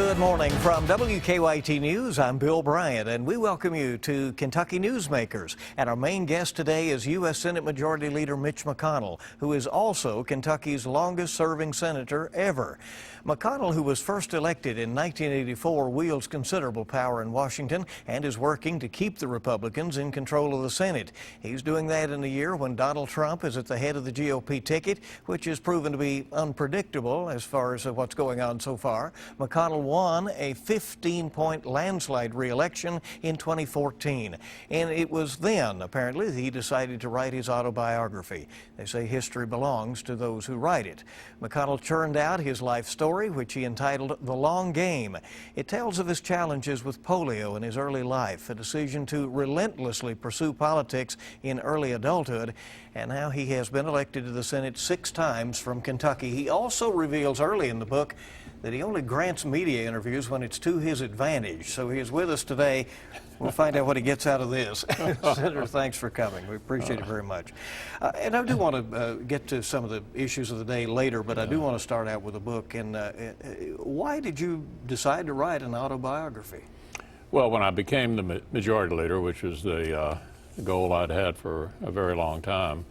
Good morning from WKYT News. I'm Bill Bryant, and we welcome you to Kentucky Newsmakers. And our main guest today is U.S. Senate Majority Leader Mitch McConnell, who is also Kentucky's longest-serving senator ever. McConnell, who was first elected in 1984, wields considerable power in Washington and is working to keep the Republicans in control of the Senate. He's doing that in a year when Donald Trump is at the head of the GOP ticket, which has proven to be unpredictable as far as what's going on so far. McConnell won a 15-point landslide re-election in 2014, and it was then, apparently, that he decided to write his autobiography. They say history belongs to those who write it. McConnell churned out his life story, which he entitled The Long Game. It tells of his challenges with polio in his early life, a decision to relentlessly pursue politics in early adulthood, and how he has been elected to the Senate 6 times from Kentucky. He also reveals early in the book that he only grants media interviews when it's to his advantage. So he is with us today. We'll find out what he gets out of this. Senator, thanks for coming. We appreciate it very much. And I do want to get to some of the issues of the day later, but I do want to start out with a book. And why did you decide to write an autobiography? Well, when I became the majority leader, which was the goal I'd had for a very long time,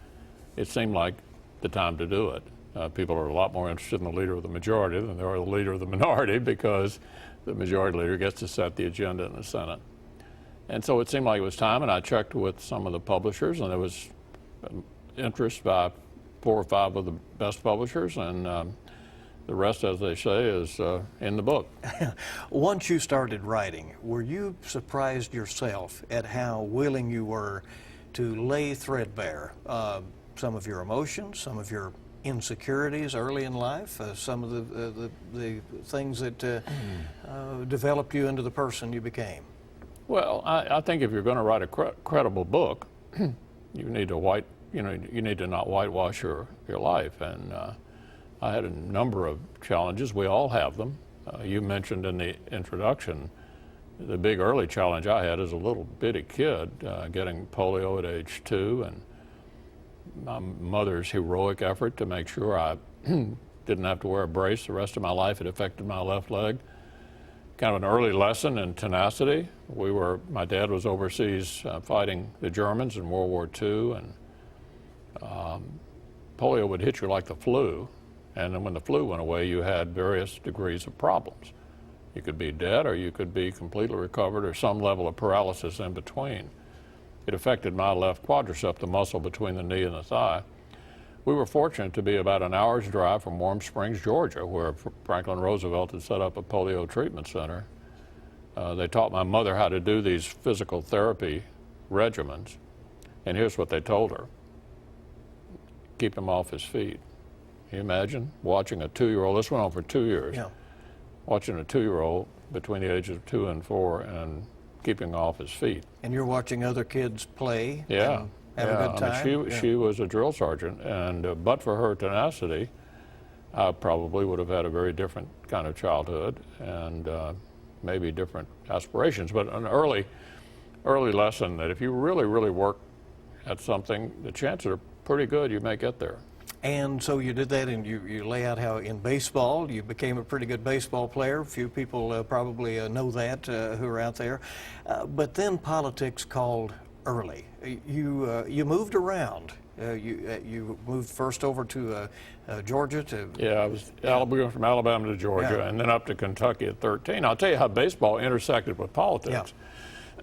it seemed like the time to do it. People are a lot more interested in the leader of the majority than they are the leader of the minority, because the majority leader gets to set the agenda in the Senate. And so it seemed like it was time, and I checked with some of the publishers, and there was interest by 4 or 5 of the best publishers, and the rest, as they say, is in the book. Once you started writing, were you surprised yourself at how willing you were to lay threadbare some of your emotions, some of your insecurities early in life, some of the things that developed you into the person you became? Well, I think if you're going to write a credible book, you need to you need to not whitewash your life. And I had a number of challenges. We all have them. You mentioned in the introduction the big early challenge I had as a little bitty kid, getting polio at age 2, and my mother's heroic effort to make sure I didn't have to wear a brace the rest of my life. It affected my left leg. Kind of an early lesson in tenacity. My dad was overseas fighting the Germans in World War II, and polio would hit you like the flu. And then when the flu went away, you had various degrees of problems. You could be dead, or you could be completely recovered, or some level of paralysis in between. It affected my left quadricep, the muscle between the knee and the thigh. We were fortunate to be about an hour's drive from Warm Springs, Georgia, where Franklin Roosevelt had set up a polio treatment center. They taught my mother how to do these physical therapy regimens, and here's what they told her: keep him off his feet. Can you imagine watching a 2-year-old, this went on for 2 years, watching a 2-year-old between the ages of 2 and 4 and keeping off his feet. And you're watching other kids play? Yeah. Have a good time? I mean, she was a drill sergeant, and but for her tenacity, I probably would have had a very different kind of childhood and maybe different aspirations. But an early lesson that if you really, really work at something, the chances are pretty good you may get there. And so you did that, and you lay out how in baseball you became a pretty good baseball player. Few people probably know that who are out there. But then politics called early. You moved around. You moved first over to Georgia to... Yeah, we went from Alabama to Georgia, and then up to Kentucky at 13. I'll tell you how baseball intersected with politics.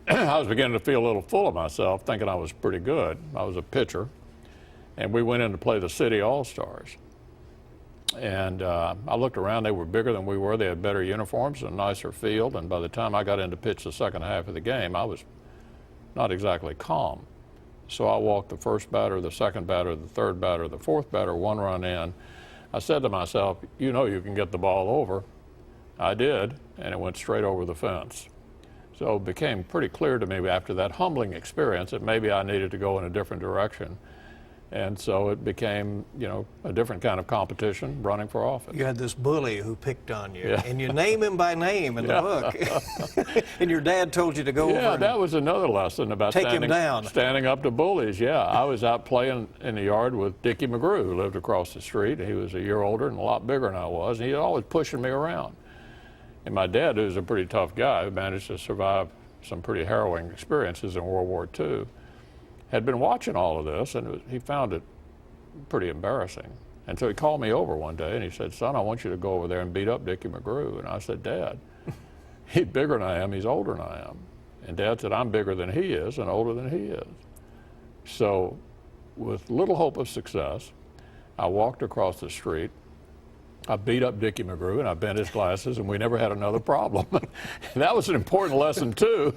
I was beginning to feel a little full of myself, thinking I was pretty good. I was a pitcher. And we went in to play the City All-Stars. And I looked around, they were bigger than we were, they had better uniforms and a nicer field, and by the time I got in to pitch the second half of the game, I was not exactly calm. So I walked the first batter, the second batter, the third batter, the fourth batter, 1 run in. I said to myself, you know you can get the ball over. I did, and it went straight over the fence. So it became pretty clear to me after that humbling experience that maybe I needed to go in a different direction. And so it became, a different kind of competition, running for office. You had this bully who picked on you, and you name him by name in the book. And your dad told you to go over and that was another lesson about standing up to bullies. Yeah, I was out playing in the yard with Dickie McGrew, who lived across the street. He was a year older and a lot bigger than I was, and he was always pushing me around. And my dad, who's a pretty tough guy, who managed to survive some pretty harrowing experiences in World War II, had been watching all of this, and he found it pretty embarrassing. And so he called me over one day, and he said, "Son, I want you to go over there and beat up Dickie McGrew." And I said, "Dad, he's bigger than I am, he's older than I am." And Dad said, "I'm bigger than he is and older than he is." So with little hope of success, I walked across the street. I beat up Dickie McGrew, and I bent his glasses, and we never had another problem. That was an important lesson, too,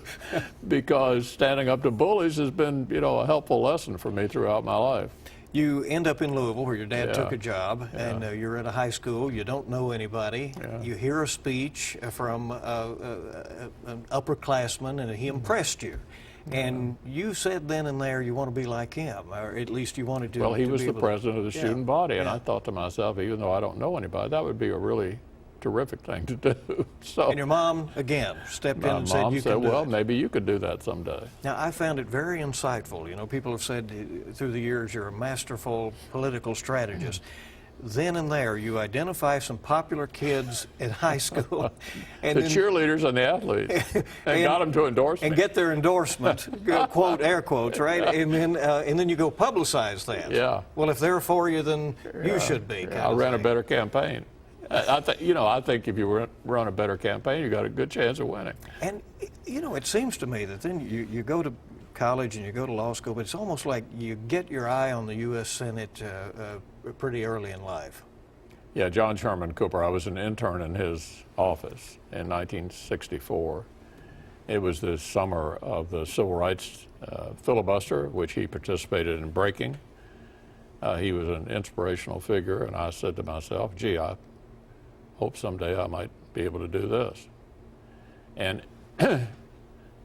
because standing up to bullies has been, a helpful lesson for me throughout my life. You end up in Louisville, where your dad took a job, and you're at a high school. You don't know anybody. You hear a speech from an upperclassman, and he impressed you. And you said then and there you want to be like him, or at least you wanted to. Well, he was the president of the yeah. student body, and I thought to myself, even though I don't know anybody, that would be a really terrific thing to do. So, and your mom, again, stepped in and said, "You can do well, it." maybe you could do that someday. Now, I found it very insightful. People have said through the years you're a masterful political strategist. Then and there, you identify some popular kids in high school. And the cheerleaders and the athletes. And got them to endorse me. And get their endorsement, quote, air quotes, right? And then you go publicize that. Yeah. Well, if they're for you, then you should be. I ran a better campaign. I think if you run a better campaign, you got a good chance of winning. And, it seems to me that then you go to college and you go to law school, but it's almost like you get your eye on the U.S. Senate pretty early in life. Yeah, John Sherman Cooper. I was an intern in his office in 1964. It was the summer of the civil rights filibuster, which he participated in breaking. He was an inspirational figure, and I said to myself, gee, I hope someday I might be able to do this. And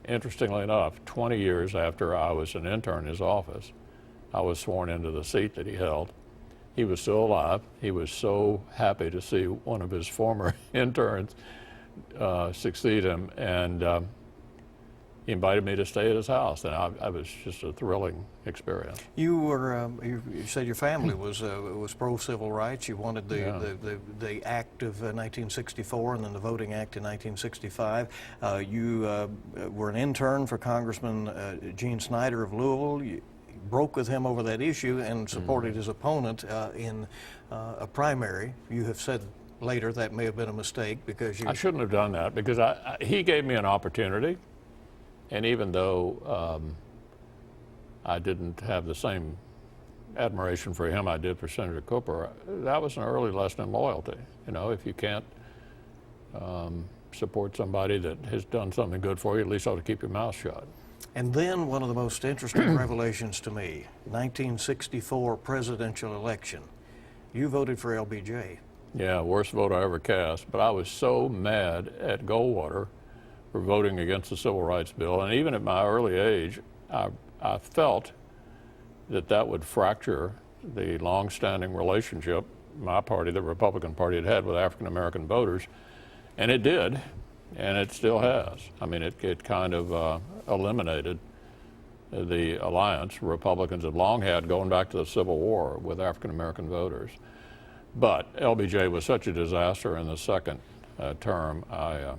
interestingly enough, 20 years after I was an intern in his office, I was sworn into the seat that he held. He was still alive. He was so happy to see one of his former interns succeed him, and he invited me to stay at his house, and I was just a thrilling experience. You were you said your family was pro civil rights. You wanted the Act of 1964 and then the Voting Act in 1965. You were an intern for Congressman Gene Snyder of Louisville. You broke with him over that issue and supported his opponent in a primary. You have said later that may have been a mistake because you... I shouldn't have done that because he gave me an opportunity. And even though I didn't have the same admiration for him I did for Senator Cooper, that was an early lesson in loyalty. If you can't support somebody that has done something good for you, at least ought to keep your mouth shut. And then one of the most interesting revelations to me, 1964 presidential election. You voted for LBJ. Yeah, worst vote I ever cast. But I was so mad at Goldwater for voting against the Civil Rights Bill. And even at my early age, I felt that would fracture the long-standing relationship my party, the Republican Party, had with African-American voters. And it did, and it still has. I mean, it kind of eliminated the alliance Republicans have long had going back to the Civil War with African-American voters. But LBJ was such a disaster in the second term, I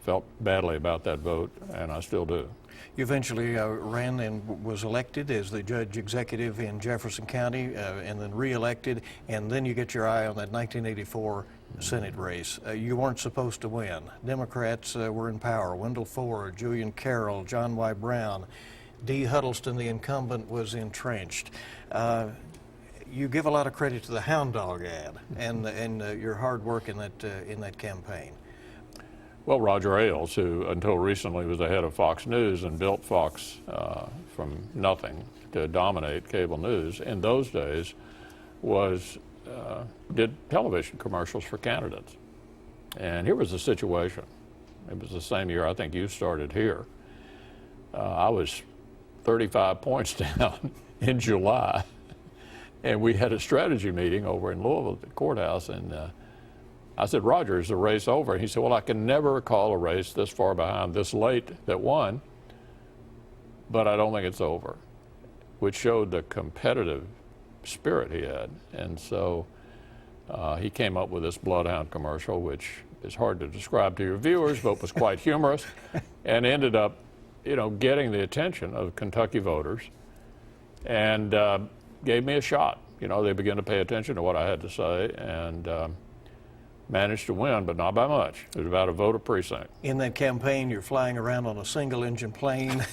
felt badly about that vote, and I still do. You eventually ran and was elected as the judge executive in Jefferson County and then re-elected, and then you get your eye on that 1984 Senate race. You weren't supposed to win. Democrats were in power. Wendell Ford, Julian Carroll, John Y. Brown, D. Huddleston, the incumbent, was entrenched. You give a lot of credit to the hound dog ad and your hard work in that campaign. Well, Roger Ailes, who until recently was the head of Fox News and built Fox from nothing to dominate cable news, in those days did television commercials for candidates. And here was the situation. It was the same year I think you started here. I was 35 points down in July, and we had a strategy meeting over in Louisville at the courthouse, and I said, Roger, is the race over? And he said, well, I can never call a race this far behind, this late, that won, but I don't think it's over, which showed the competitive spirit he had. And so he came up with this Bloodhound commercial, which is hard to describe to your viewers, but was quite humorous, and ended up, getting the attention of Kentucky voters, and gave me a shot. They began to pay attention to what I had to say, and managed to win, but not by much. It was about a vote a precinct. In that campaign, you're flying around on a single-engine plane,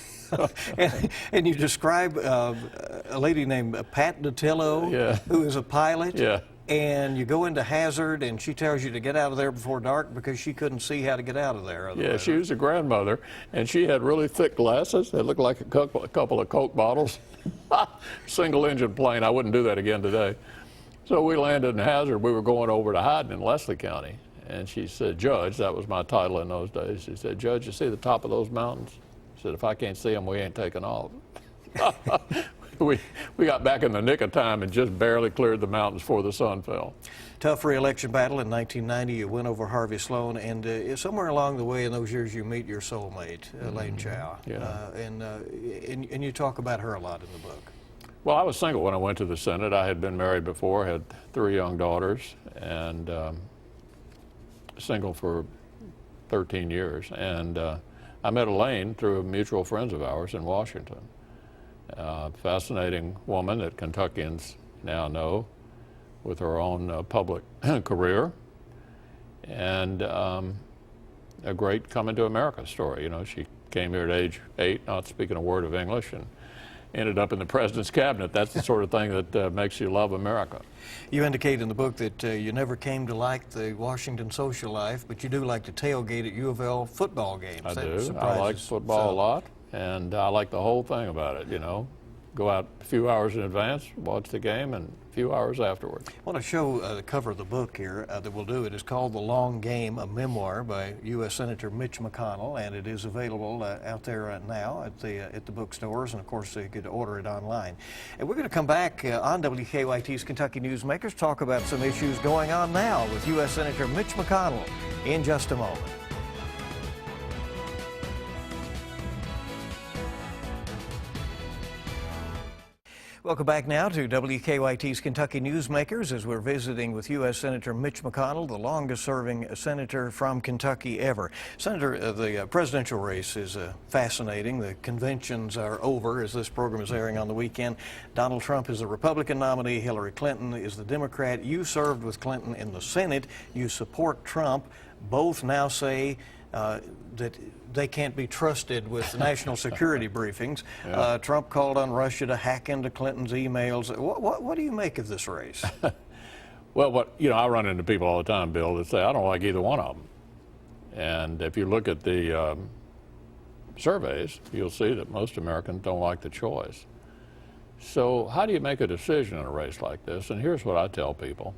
and you describe a lady named Pat Datillo, Yeah. who is a pilot. Yeah. And you go into Hazard, and she tells you to get out of there before dark because she couldn't see how to get out of there. Yeah, she was a grandmother, and she had really thick glasses. They looked like a couple of Coke bottles. Single-engine plane. I wouldn't do that again today. So we landed in Hazard. We were going over to Hyden in Leslie County. And she said, Judge, that was my title in those days. She said, Judge, you see the top of those mountains? She said, if I can't see them, we ain't taking off. We got back in the nick of time and just barely cleared the mountains before the sun fell. Tough re-election battle in 1990. You win over Harvey Sloan, and somewhere along the way in those years, you meet your soulmate, Elaine Chao. Yeah. And you talk about her a lot in the book. Well, I was single when I went to the Senate. I had been married before, had 3 young daughters, and single for 13 years. And I met Elaine through mutual friends of ours in Washington. Fascinating woman that Kentuckians now know, with her own public career, and a great coming to America story. She came here at age 8, not speaking a word of English, and ended up in the president's cabinet. That's the sort of thing that makes you love America. You indicate in the book that you never came to like the Washington social life, but you do like to tailgate at U of L football games. I That do. surprises I like football a lot, and I like the whole thing about it, Go out a few hours in advance, watch the game, and a few hours afterwards. I want to show the cover of the book here that we'll do. It is called The Long Game, a memoir by U.S. Senator Mitch McConnell, and it is available out there now at the bookstores, and of course you could order it online. And we're going to come back on WKYT's Kentucky Newsmakers, talk about some issues going on now with U.S. Senator Mitch McConnell in just a moment. Welcome back now to WKYT's Kentucky Newsmakers as we're visiting with U.S. Senator Mitch McConnell, the longest-serving senator from Kentucky ever. Senator, the presidential race is fascinating. The conventions are over as this program is airing on the weekend. Donald Trump is the Republican nominee. Hillary Clinton is the Democrat. You served with Clinton in the Senate. You support Trump. Both now say that they can't be trusted with national security briefings. Yeah. Trump called on Russia to hack into Clinton's emails. What do you make of this race? Well, I run into people all the time, Bill, that say, I don't like either one of them. And if you look at the surveys, you'll see that most Americans don't like the choice. So how do you make a decision in a race like this? And here's what I tell people.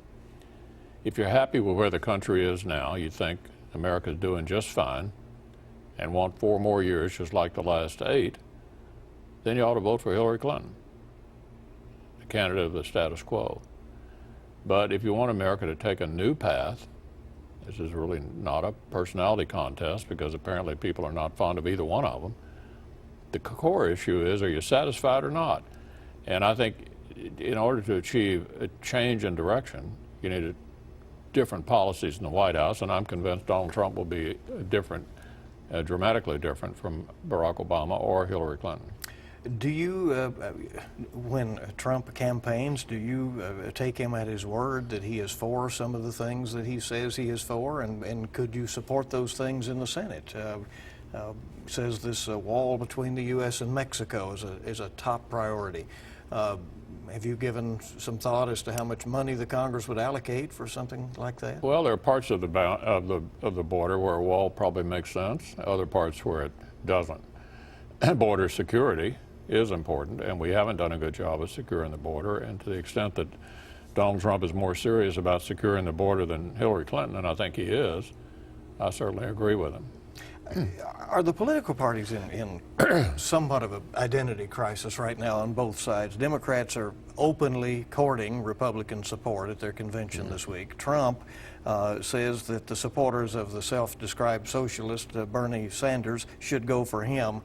If you're happy with where the country is now, you think America's doing just fine, and want 4 more years just like the last 8, then you ought to vote for Hillary Clinton, the candidate of the status quo. But if you want America to take a new path, this is really not a personality contest because apparently people are not fond of either one of them. The core issue is, are you satisfied or not? And I think in order to achieve a change in direction, you need different policies in the White House, and I'm convinced Donald Trump will be different, dramatically different from Barack Obama or Hillary Clinton. Do you, when Trump campaigns, do you take him at his word that he is for some of the things that he says he is for, and could you support those things in the Senate? Says this wall between the U.S. and Mexico is a top priority. Have you given some thought as to how much money the Congress would allocate for something like that? Well, there are parts of the border where a wall probably makes sense, other parts where it doesn't. Border security is important, and we haven't done a good job of securing the border. And to the extent that Donald Trump is more serious about securing the border than Hillary Clinton, and I think he is, I certainly agree with him. Are the political parties in somewhat of an identity crisis right now on both sides? Democrats are openly courting Republican support at their convention this week. Trump says that the supporters of the self-described socialist Bernie Sanders should go for him.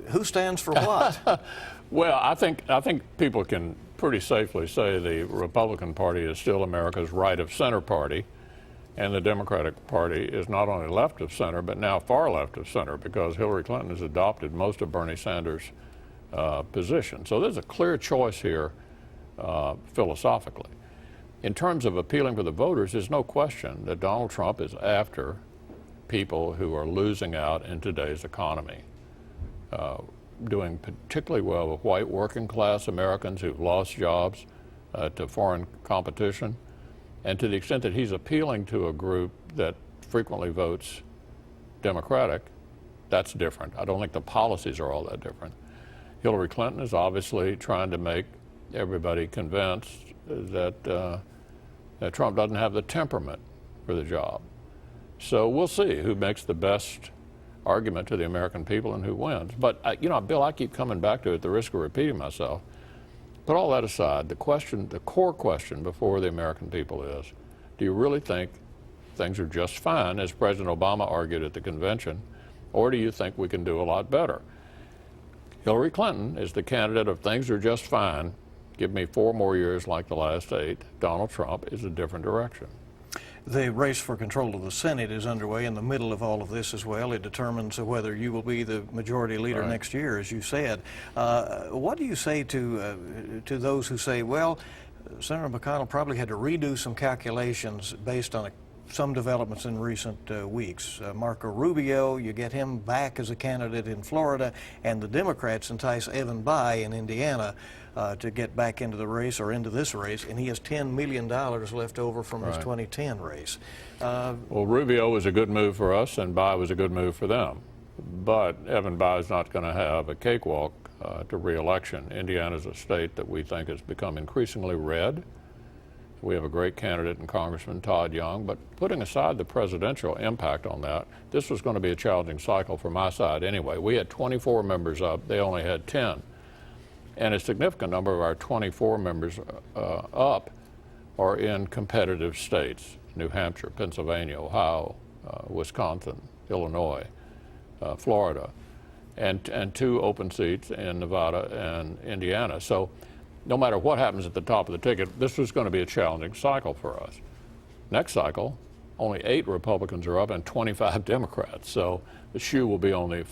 Who stands for what? Well, I think people can pretty safely say the Republican Party is still America's right-of-center party, And the Democratic Party is not only left of center, but now far left of center, because Hillary Clinton has adopted most of Bernie Sanders' position. So there's a clear choice here philosophically. In terms of appealing to the voters, there's no question that Donald Trump is after people who are losing out in today's economy, doing particularly well with white working class Americans who've lost jobs to foreign competition. And to the extent that he's appealing to a group that frequently votes Democratic, that's different. I don't think the policies are all that different. Hillary Clinton is obviously trying to make everybody convinced that, that Trump doesn't have the temperament for the job. So we'll see who makes the best argument to the American people and who wins. But, you know, Bill, I keep coming back to it at the risk of repeating myself. Put all that aside, the core question before the American people is, do you really think things are just fine, as President Obama argued at the convention, or do you think we can do a lot better? Hillary Clinton is the candidate of things are just fine, give me 4 more years like the last 8. Donald Trump is a different direction. The race for control of the Senate is underway in the middle of all of this as well. It determines whether you will be the majority leader next year, as you said. What do you say to those who say, well, Senator McConnell probably had to redo some calculations based on some developments in recent weeks. Marco Rubio, you get him back as a candidate in Florida, and the Democrats entice Evan Bayh in Indiana to get back into the race, or into this race, and he has $10 million left over from his 2010 race. Well, Rubio was a good move for us, and Bayh was a good move for them. But Evan Bayh is not going to have a cakewalk to re-election. Indiana is a state that we think has become increasingly red. We have a great candidate in Congressman Todd Young, but putting aside the presidential impact on that, this was going to be a challenging cycle for my side anyway. We had 24 members up, they only had 10. And a significant number of our 24 members up are in competitive states: New Hampshire, Pennsylvania, Ohio, Wisconsin, Illinois, Florida, and 2 open seats in Nevada and Indiana. So no matter what happens at the top of the ticket, this was going to be a challenging cycle for us. Next cycle, only 8 Republicans are up and 25 Democrats. So the shoe will be on the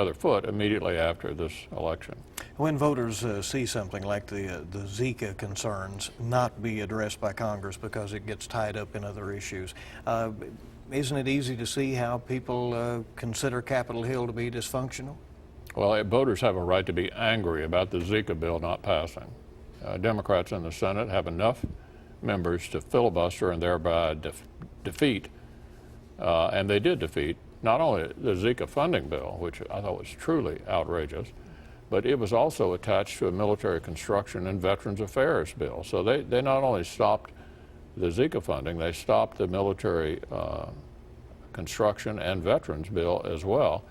other foot immediately after this election. When voters see something like the Zika concerns not be addressed by Congress because it gets tied up in other issues, isn't it easy to see how people consider Capitol Hill to be dysfunctional? Well, voters have a right to be angry about the Zika bill not passing. Democrats in the Senate have enough members to filibuster and thereby defeat, and they did defeat, not only the Zika funding bill, which I thought was truly outrageous, but it was also attached to a military construction and veterans affairs bill. So they not only stopped the Zika funding, they stopped the military construction and veterans bill as well.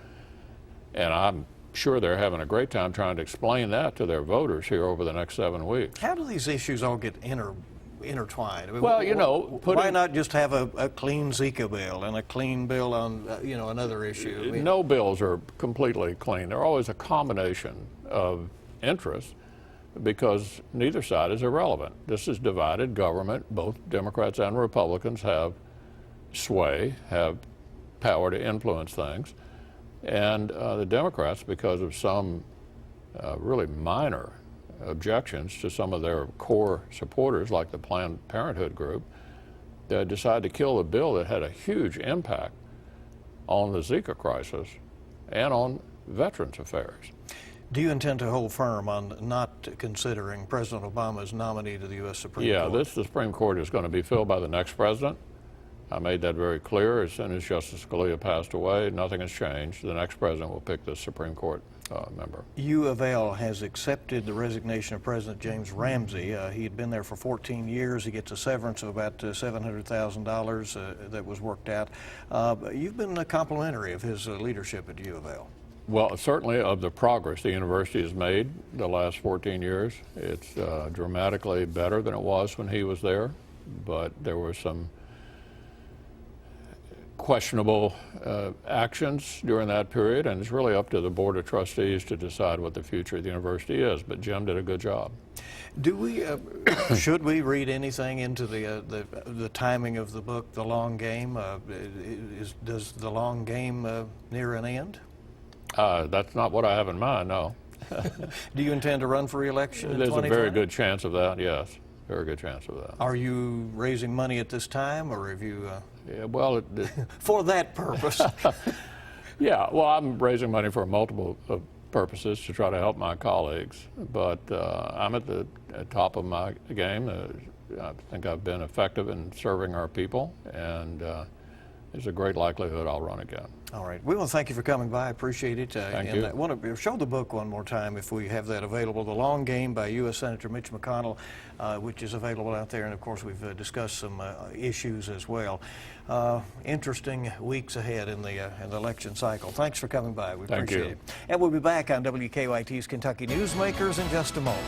And I'm sure they're having a great time trying to explain that to their voters here over the next 7 weeks. How do these issues all get intertwined? I mean, well, you know, why not just have a clean Zika bill and a clean bill on, you know, another issue? I mean, no bills are completely clean. They're always a combination of interests because neither side is irrelevant. This is divided government. Both Democrats and Republicans have sway, have power to influence things. And the Democrats, because of some really minor objections to some of their core supporters, like the Planned Parenthood group, decided to kill a bill that had a huge impact on the Zika crisis and on veterans affairs. Do you intend to hold firm on not considering President Obama's nominee to the U.S. Supreme Court? Yeah, the Supreme Court is going to be filled by the next president. I made that very clear. As soon as Justice Scalia passed away, nothing has changed. The next president will pick the Supreme Court member. U of L has accepted the resignation of President James Ramsey. He had been there for 14 years. He gets a severance of about $700,000 that was worked out. You've been complimentary of his leadership at U of L. Well, certainly of the progress the university has made the last 14 years. It's dramatically better than it was when he was there, but there were some questionable actions during that period, and it's really up to the Board of Trustees to decide what the future of the university is, but Jim did a good job. Do we, should we read anything into the timing of the book, The Long Game? Does The Long Game near an end? That's not what I have in mind, no. Do you intend to run for re-election in 2020? There's a very good chance of that, yes. Very good chance of that. Are you raising money at this time, or have you... Yeah, well, for that purpose? Yeah, well, I'm raising money for multiple purposes to try to help my colleagues, but I'm at the top of my game. I think I've been effective in serving our people, and there's a great likelihood I'll run again. All right. We want to thank you for coming by. I appreciate it. Thank you. I want to show the book one more time if we have that available. The Long Game by U.S. Senator Mitch McConnell, which is available out there. And, of course, we've discussed some issues as well. Interesting weeks ahead in the election cycle. Thanks for coming by. We appreciate it. And we'll be back on WKYT's Kentucky Newsmakers in just a moment.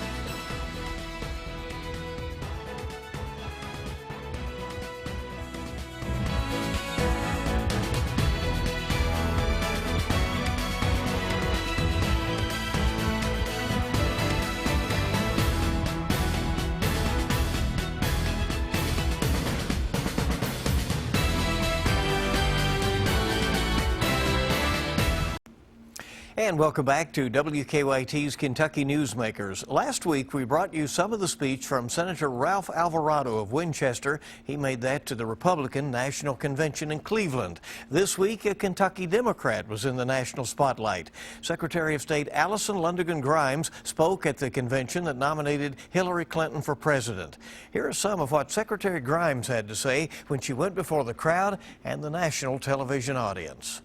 And welcome back to WKYT's Kentucky Newsmakers. Last week, we brought you some of the speech from Senator Ralph Alvarado of Winchester. He made that to the Republican National Convention in Cleveland. This week, a Kentucky Democrat was in the national spotlight. Secretary of State Allison Lundergan Grimes spoke at the convention that nominated Hillary Clinton for president. Here are some of what Secretary Grimes had to say when she went before the crowd and the national television audience.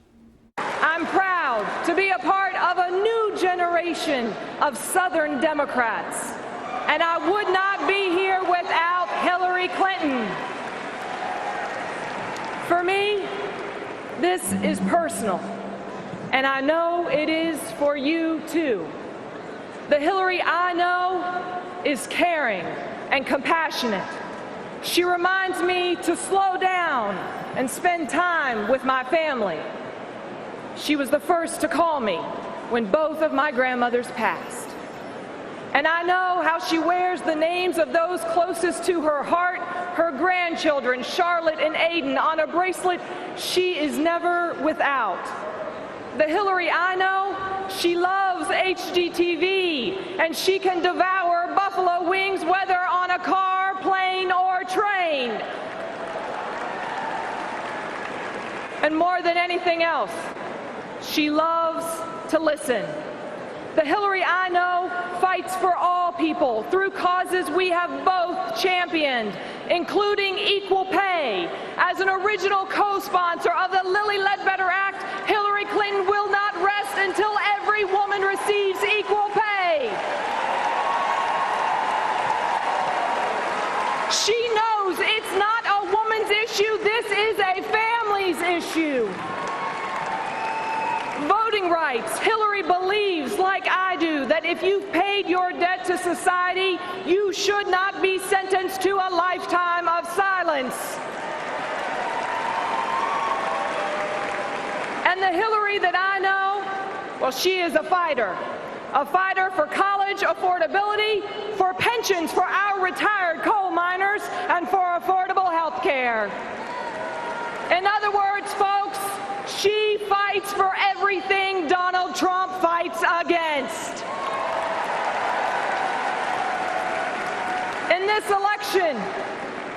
I'm proud to be a part of a new generation of Southern Democrats, and I would not be here without Hillary Clinton. For me, this is personal, and I know it is for you too. The Hillary I know is caring and compassionate. She reminds me to slow down and spend time with my family. She was the first to call me when both of my grandmothers passed. And I know how she wears the names of those closest to her heart, her grandchildren, Charlotte and Aiden, on a bracelet she is never without. The Hillary I know, she loves HGTV, and she can devour buffalo wings whether on a car, plane, or train. And more than anything else, she loves to listen. The Hillary I know fights for all people through causes we have both championed, including equal pay. As an original co-sponsor of the Lilly Ledbetter Act, Hillary Clinton will not rest until every woman receives equal pay. She knows it's not a woman's issue, this is a family's issue. Voting rights. Hillary believes, like I do, that if you've paid your debt to society, you should not be sentenced to a lifetime of silence. And the Hillary that I know, well, she is a fighter for college affordability, for pensions for our retired coal miners, and for affordable health care. In other words, folks, she fights for everything Donald Trump fights against. In this election,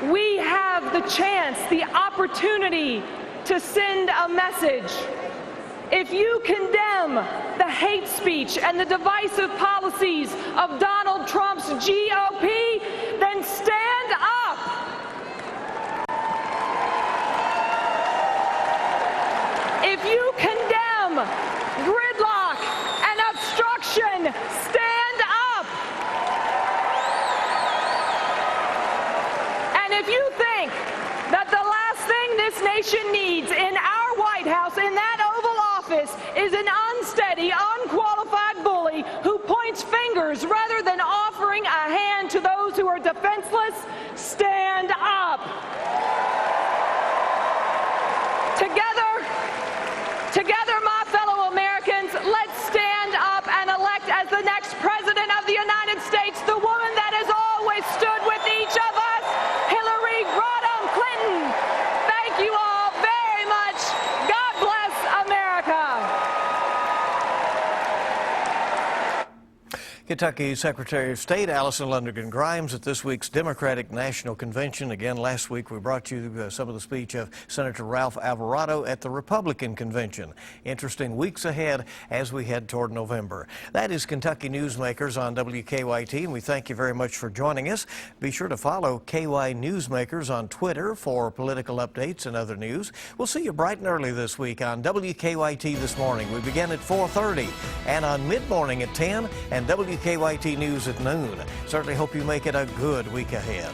we have the chance, the opportunity to send a message. If you condemn the hate speech and the divisive policies of Donald Trump's GOP, then stand up. If you condemn gridlock and obstruction, stand up. And if you think that the last thing this nation needs in our White House, in that Oval Office, is an unsteady, unqualified bully who points fingers rather than offering a hand to those who are defenseless, stand up. Together, my fellow Americans, let's stand up and elect as the next President of the United States the woman that is all Kentucky Secretary of State Allison Lundergan Grimes at this week's Democratic National Convention. Again, last week we brought you some of the speech of Senator Ralph Alvarado at the Republican Convention. Interesting weeks ahead as we head toward November. That is Kentucky Newsmakers on WKYT, and we thank you very much for joining us. Be sure to follow KY Newsmakers on Twitter for political updates and other news. We'll see you bright and early this week on WKYT This Morning. We begin at 4:30 and on mid-morning at 10 and WKYT News at noon. Certainly hope you make it a good week ahead.